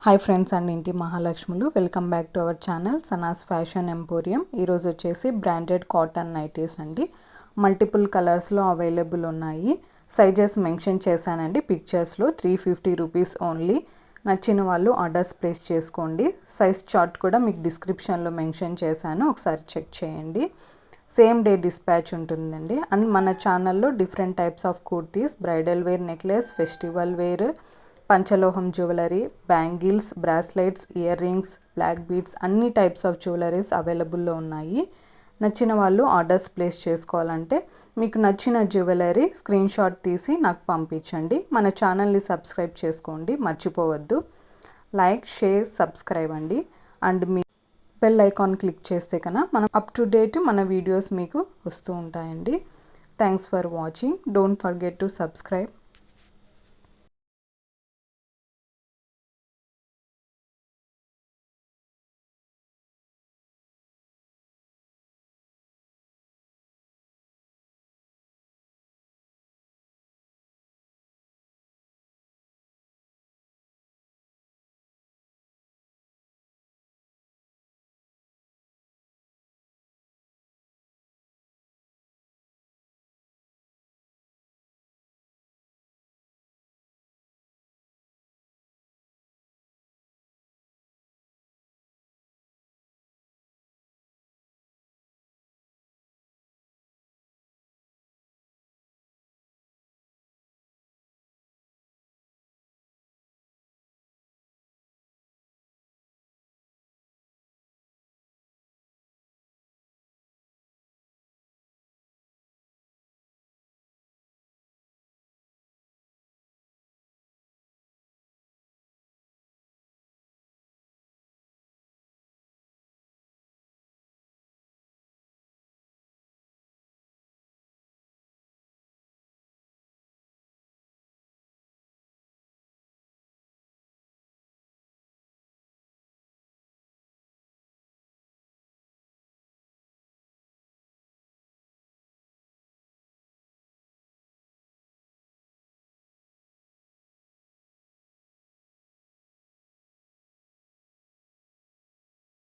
Hi friends and ఇంటి మహాలక్ష్ములు, welcome back to our channel Sanas fashion emporium. ఈరోజు వచ్చేసి బ్రాండెడ్ కాటన్ నైటీస్ అండి. మల్టిపుల్ కలర్స్లో అవైలబుల్ ఉన్నాయి. సైజెస్ మెన్షన్ చేశానండి పిక్చర్స్లో. 350 రూపీస్ ఓన్లీ. నచ్చిన వాళ్ళు ఆర్డర్స్ ప్లేస్ చేసుకోండి. సైజ్ చార్ట్ కూడా మీకు డిస్క్రిప్షన్లో మెన్షన్ చేశాను, ఒకసారి చెక్ చేయండి. సేమ్ డే డిస్పాచ్ ఉంటుందండి. అండ్ మన ఛానల్లో different types of kurtis, bridal wear necklace, festival wear, పంచలోహం jewellery, bangles, bracelets, ear rings, black beads అన్ని టైప్స్ ఆఫ్ జ్యువెలరీస్ అవైలబుల్లో ఉన్నాయి. నచ్చిన వాళ్ళు ఆర్డర్స్ ప్లేస్ చేసుకోవాలంటే మీకు నచ్చిన జ్యువెలరీ స్క్రీన్ షాట్ తీసి నాకు పంపించండి. మన ఛానల్ని సబ్స్క్రైబ్ చేసుకోండి, మర్చిపోవద్దు. లైక్, షేర్, సబ్స్క్రైబ్ అండి. And me bell icon click చేస్తే కన్నా మనం అప్ టు డేట్ మన వీడియోస్ మీకు వస్తూ ఉంటాయండి. Thanks for watching. Don't forget to subscribe.